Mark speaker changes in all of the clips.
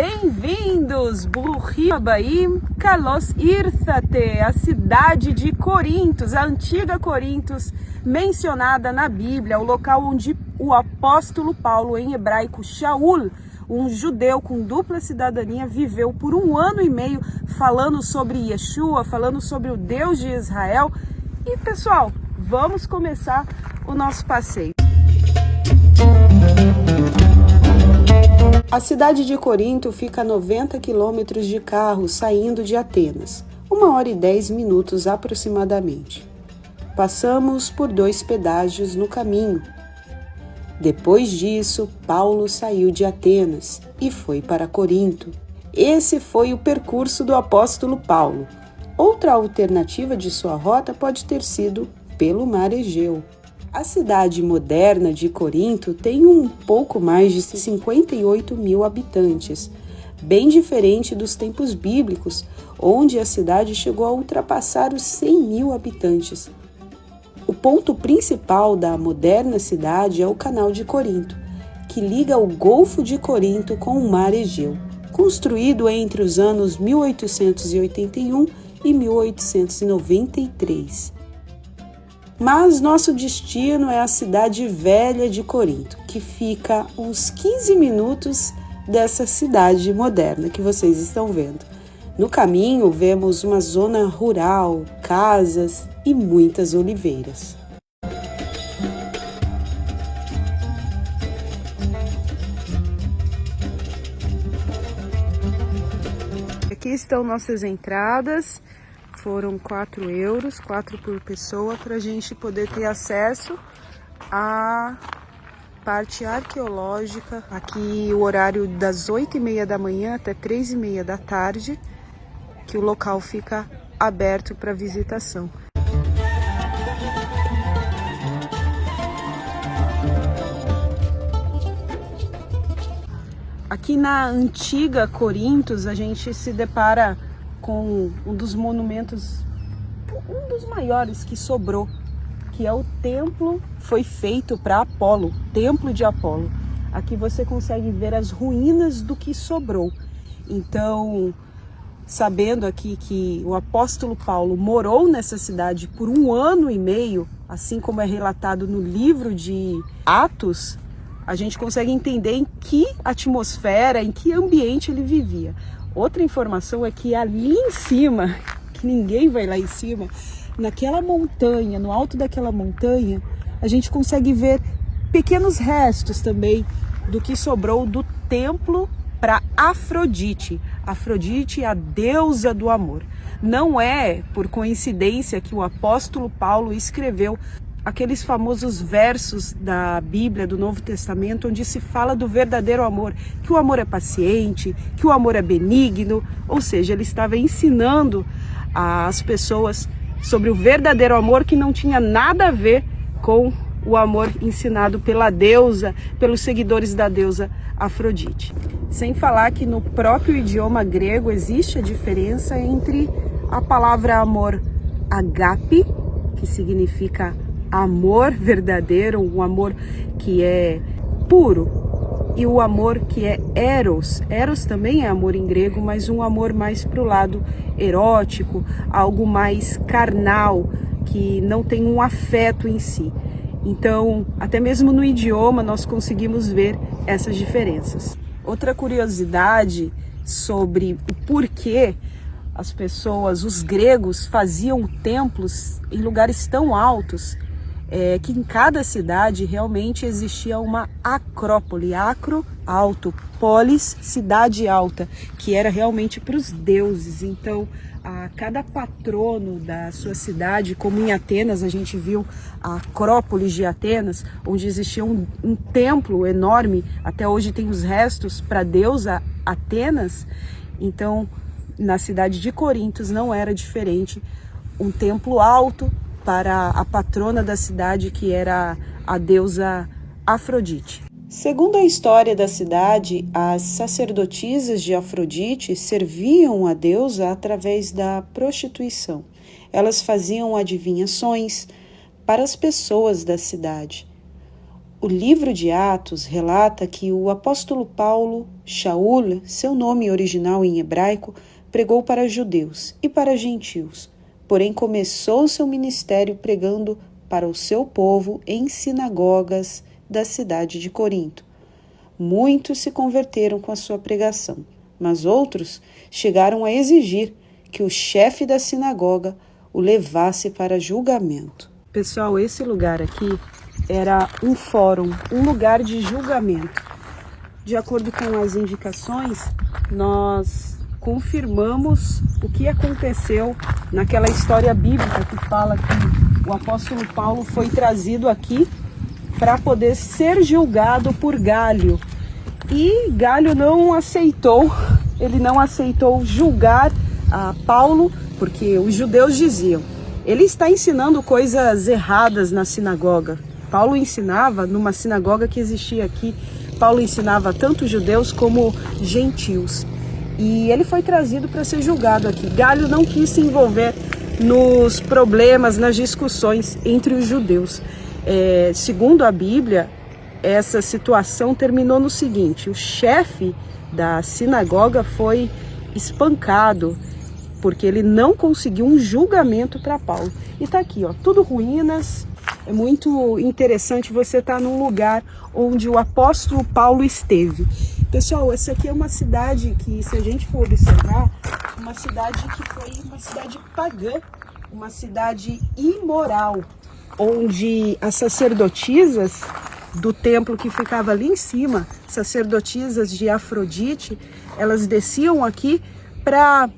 Speaker 1: Bem-vindos, Bruchim Habaim, Kalos Irthate, a cidade de Corintos, a antiga Corintos, mencionada na Bíblia, o local onde o apóstolo Paulo, em hebraico Shaul, um judeu com dupla cidadania, viveu por 1 ano e meio falando sobre Yeshua, falando sobre o Deus de Israel. E pessoal, vamos começar o nosso passeio. A cidade de Corinto fica a 90 quilômetros de carro saindo de Atenas, 1h10 aproximadamente. Passamos por 2 pedágios no caminho. Depois disso, Paulo saiu de Atenas e foi para Corinto. Esse foi o percurso do apóstolo Paulo. Outra alternativa de sua rota pode ter sido pelo Mar Egeu. A cidade moderna de Corinto tem um pouco mais de 58 mil habitantes, bem diferente dos tempos bíblicos, onde a cidade chegou a ultrapassar os 100 mil habitantes. O ponto principal da moderna cidade é o Canal de Corinto, que liga o Golfo de Corinto com o Mar Egeu, construído entre os anos 1881 e 1893. Mas nosso destino é a cidade velha de Corinto, que fica uns 15 minutos dessa cidade moderna que vocês estão vendo. No caminho, vemos uma zona rural, casas e muitas oliveiras. Aqui estão nossas entradas. Foram 4 euros, 4 por pessoa, para a gente poder ter acesso à parte arqueológica. Aqui o horário das 8h30 da manhã até 3h30 da tarde, que o local fica aberto para visitação. Aqui na antiga Corintos, a gente se depara com um dos monumentos, um dos maiores que sobrou, que é o templo, foi feito para Apolo, templo de Apolo. Aqui você consegue ver as ruínas do que sobrou. Então, sabendo aqui que o apóstolo Paulo morou nessa cidade por 1 ano e meio, assim como é relatado no livro de Atos, a gente consegue entender em que atmosfera, em que ambiente ele vivia. Outra informação é que ali em cima, que ninguém vai lá em cima, naquela montanha, no alto daquela montanha, a gente consegue ver pequenos restos também do que sobrou do templo para Afrodite. Afrodite é a deusa do amor. Não é por coincidência que o apóstolo Paulo escreveu aqueles famosos versos da Bíblia, do Novo Testamento, onde se fala do verdadeiro amor, que o amor é paciente, que o amor é benigno, ou seja, ele estava ensinando às pessoas sobre o verdadeiro amor que não tinha nada a ver com o amor ensinado pela deusa, pelos seguidores da deusa Afrodite. Sem falar que no próprio idioma grego existe a diferença entre a palavra amor agape, que significa amor verdadeiro, um amor que é puro, e o amor que é eros. Eros também é amor em grego, mas um amor mais para o lado erótico, algo mais carnal, que não tem um afeto em si. Então, até mesmo no idioma nós conseguimos ver essas diferenças. Outra curiosidade sobre o porquê as pessoas, os gregos, faziam templos em lugares tão altos, que em cada cidade realmente existia uma acrópole, acro, alto, polis, cidade alta, que era realmente para os deuses. Então, a cada patrono da sua cidade, como em Atenas, a gente viu a Acrópole de Atenas, onde existia um templo enorme, até hoje tem os restos para a deusa Atenas. Então, na cidade de Corintos não era diferente, um templo alto para a patrona da cidade, que era a deusa Afrodite. Segundo a história da cidade, as sacerdotisas de Afrodite serviam a deusa através da prostituição. Elas faziam adivinhações para as pessoas da cidade. O livro de Atos relata que o apóstolo Paulo, Shaul, seu nome original em hebraico, pregou para judeus e para gentios, porém começou seu ministério pregando para o seu povo em sinagogas da cidade de Corinto. Muitos se converteram com a sua pregação, mas outros chegaram a exigir que o chefe da sinagoga o levasse para julgamento. Pessoal, esse lugar aqui era um fórum, um lugar de julgamento. De acordo com as indicações, nós confirmamos o que aconteceu naquela história bíblica que fala que o apóstolo Paulo foi trazido aqui para poder ser julgado por Galho. E Galho não aceitou, ele não aceitou julgar a Paulo, porque os judeus diziam, ele está ensinando coisas erradas na sinagoga. Paulo ensinava numa sinagoga que existia aqui, Paulo ensinava tanto judeus como gentios. E ele foi trazido para ser julgado aqui. Galho não quis se envolver nos problemas, nas discussões entre os judeus. Segundo a Bíblia, essa situação terminou no seguinte: o chefe da sinagoga foi espancado, porque ele não conseguiu um julgamento para Paulo. E tá aqui, ó, tudo ruínas. É muito interessante você estar num lugar onde o apóstolo Paulo esteve. Pessoal, essa aqui é uma cidade que, se a gente for observar, uma cidade que foi uma cidade pagã, uma cidade imoral, onde as sacerdotisas do templo que ficava ali em cima, sacerdotisas de Afrodite, elas desciam aqui para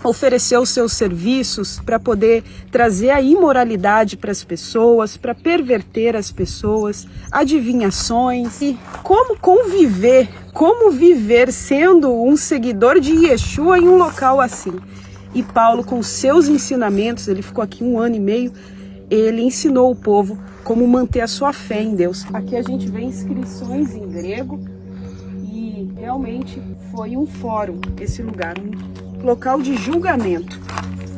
Speaker 1: oferecer os seus serviços, para poder trazer a imoralidade para as pessoas, para perverter as pessoas, adivinhações. E como viver sendo um seguidor de Yeshua em um local assim. E Paulo, com seus ensinamentos, ele ficou aqui 1 ano e meio, ele ensinou o povo como manter a sua fé em Deus. Aqui a gente vê inscrições em grego e realmente foi um fórum, esse lugar, um local de julgamento.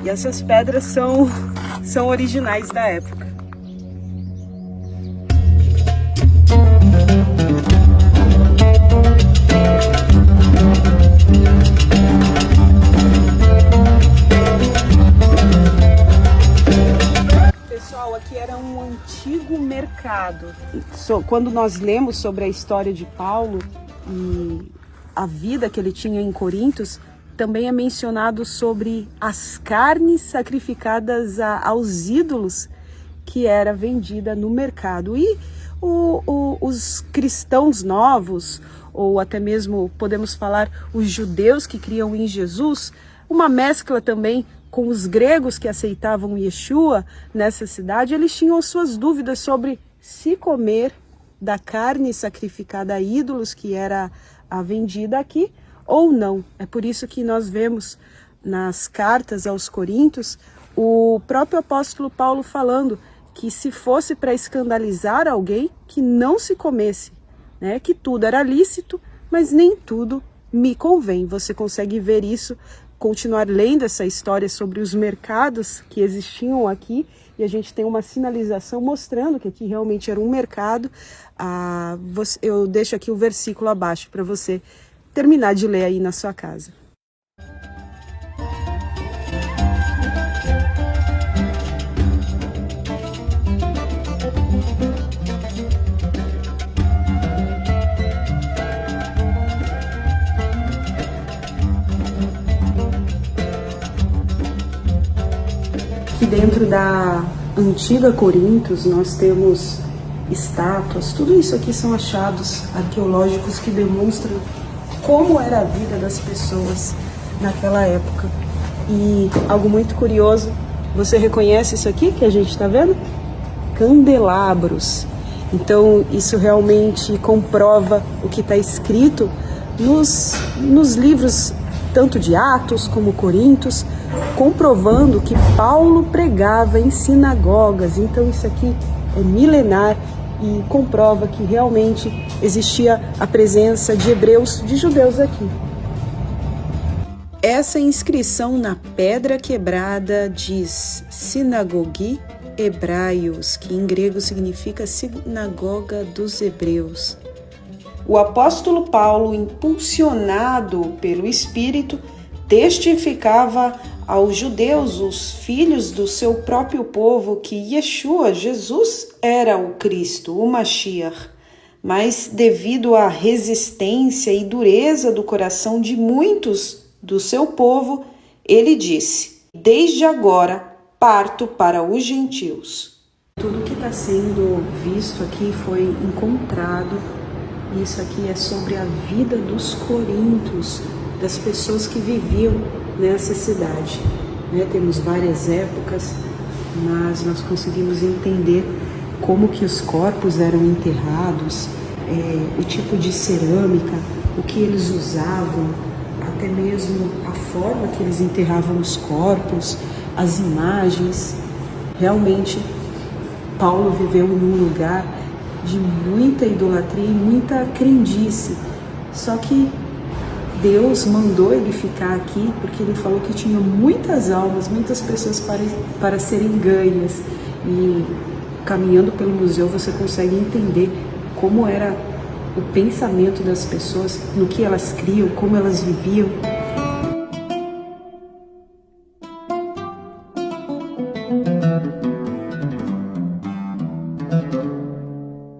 Speaker 1: E essas pedras são originais da época. Pessoal, aqui era um antigo mercado. Quando nós lemos sobre a história de Paulo e a vida que ele tinha em Corintos, também é mencionado sobre as carnes sacrificadas aos ídolos que era vendida no mercado. E os cristãos novos, ou até mesmo podemos falar os judeus que criam em Jesus, uma mescla também com os gregos que aceitavam Yeshua nessa cidade, eles tinham suas dúvidas sobre se comer da carne sacrificada a ídolos que era a vendida aqui, ou não. É por isso que nós vemos nas cartas aos Coríntios o próprio apóstolo Paulo falando que se fosse para escandalizar alguém, que não se comesse, né? Que tudo era lícito, mas nem tudo me convém. Você consegue ver isso, continuar lendo essa história sobre os mercados que existiam aqui, e a gente tem uma sinalização mostrando que aqui realmente era um mercado. Eu deixo aqui o versículo abaixo para você terminar de ler aí na sua casa. Aqui dentro da antiga Corintos nós temos estátuas, tudo isso aqui são achados arqueológicos que demonstram como era a vida das pessoas naquela época. E algo muito curioso, você reconhece isso aqui que a gente está vendo? Candelabros. Então isso realmente comprova o que está escrito nos livros tanto de Atos como Coríntios, comprovando que Paulo pregava em sinagogas. Então isso aqui é milenar e comprova que realmente existia a presença de hebreus, de judeus aqui. Essa inscrição na pedra quebrada diz Sinagogue Hebraios, que em grego significa sinagoga dos hebreus. O apóstolo Paulo, impulsionado pelo Espírito, testificava aos judeus, os filhos do seu próprio povo, que Yeshua, Jesus, era o Cristo, o Mashiach. Mas devido à resistência e dureza do coração de muitos do seu povo, ele disse: desde agora parto para os gentios. Tudo que está sendo visto aqui foi encontrado. Isso aqui é sobre a vida dos coríntios, das pessoas que viviam nessa cidade. Temos várias épocas, mas nós conseguimos entender como que os corpos eram enterrados, o tipo de cerâmica, o que eles usavam, até mesmo a forma que eles enterravam os corpos, as imagens. Realmente, Paulo viveu em um lugar de muita idolatria e muita crendice. Só que Deus mandou ele ficar aqui porque ele falou que tinha muitas almas, muitas pessoas para serem ganhas. E caminhando pelo museu você consegue entender como era o pensamento das pessoas, no que elas criam, como elas viviam.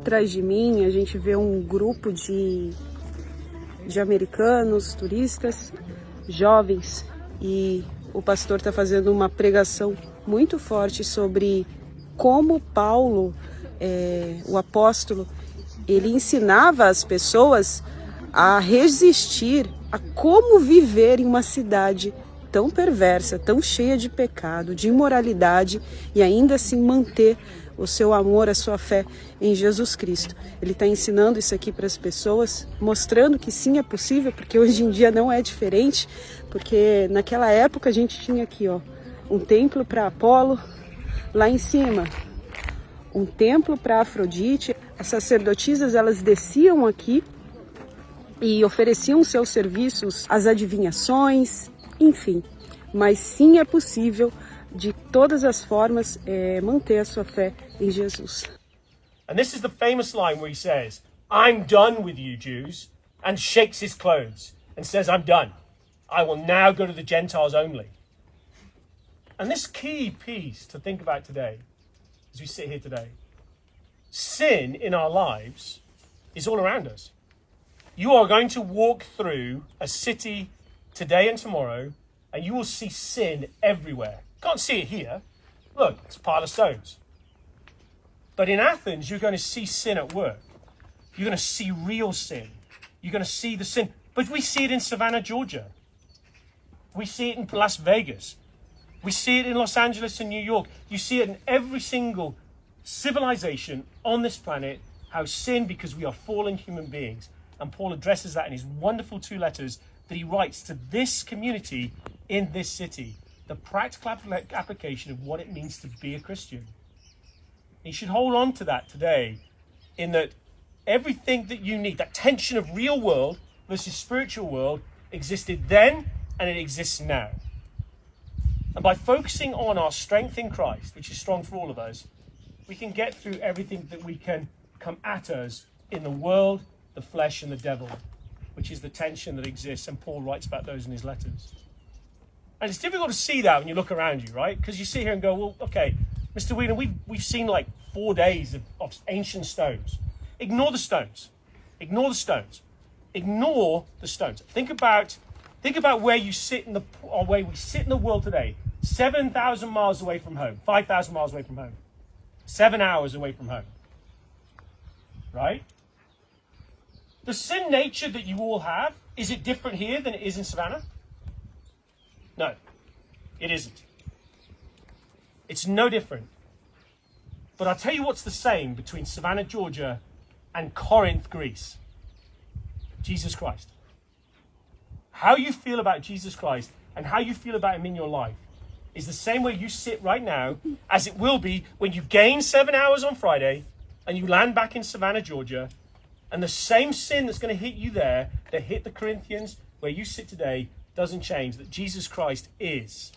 Speaker 1: Atrás de mim a gente vê um grupo de americanos, turistas, jovens, e o pastor está fazendo uma pregação muito forte sobre como Paulo, o apóstolo, ele ensinava as pessoas a resistir a como viver em uma cidade tão perversa, tão cheia de pecado, de imoralidade, e ainda assim manter o seu amor, a sua fé em Jesus Cristo. Ele está ensinando isso aqui para as pessoas, mostrando que sim, é possível, porque hoje em dia não é diferente, porque naquela época a gente tinha aqui, um templo para Apolo, lá em cima, um templo para Afrodite. As sacerdotisas, elas desciam aqui e ofereciam seus serviços, as adivinhações, enfim. Mas sim, é possível, de todas as formas, manter a sua fé em Jesus.
Speaker 2: And this is the famous line where he says, "I'm done with you Jews," and shakes his clothes and says, "I'm done. I will now go to the Gentiles only." And this key piece to think about today, as we sit here today, sin in our lives is all around us. You are going to walk through a city today and tomorrow, and you will see sin everywhere. You can't see it here. Look, it's a pile of stones. But in Athens, you're going to see sin at work. You're going to see real sin. You're going to see the sin. But we see it in Savannah, Georgia. We see it in Las Vegas. We see it in Los Angeles and New York. You see it in every single civilization on this planet, how sin, because we are fallen human beings. And Paul addresses that in his wonderful 2 letters that he writes to this community in this city. The practical application of what it means to be a Christian. You should hold on to that today, in that everything that you need, that tension of real world versus spiritual world, existed then and it exists now. And by focusing on our strength in Christ, which is strong for all of us, we can get through everything that we can come at us in the world, the flesh and the devil, which is the tension that exists. And Paul writes about those in his letters. And it's difficult to see that when you look around you, right? Because you sit here and go, well, okay, Mr. Whelan, we've seen like 4 days of ancient stones. Ignore the stones. Ignore the stones. Ignore the stones. Think about where you sit or where we sit in the world today. 7,000 miles away from home. 5,000 miles away from home. 7 hours away from home. Right? The sin nature that you all have, is it different here than it is in Savannah? No, it isn't. It's no different. But I'll tell you what's the same between Savannah, Georgia and Corinth, Greece. Jesus Christ. How you feel about Jesus Christ and how you feel about him in your life is the same way you sit right now as it will be when you gain 7 hours on Friday and you land back in Savannah, Georgia, and the same sin that's going to hit you there that hit the Corinthians where you sit today doesn't change. That Jesus Christ is.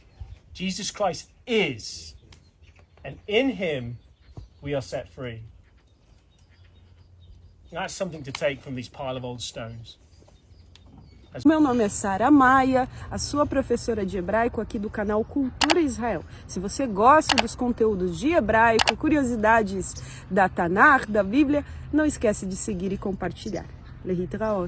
Speaker 2: Jesus Christ is And in him, we are set free. That's something to take from these pile of old stones.
Speaker 1: Meu nome é Sara Maia, a sua professora de hebraico aqui do canal Cultura Israel. Se você gosta dos conteúdos de hebraico, curiosidades da Tanakh, da Bíblia, não esquece de seguir e compartilhar. Lehitraot.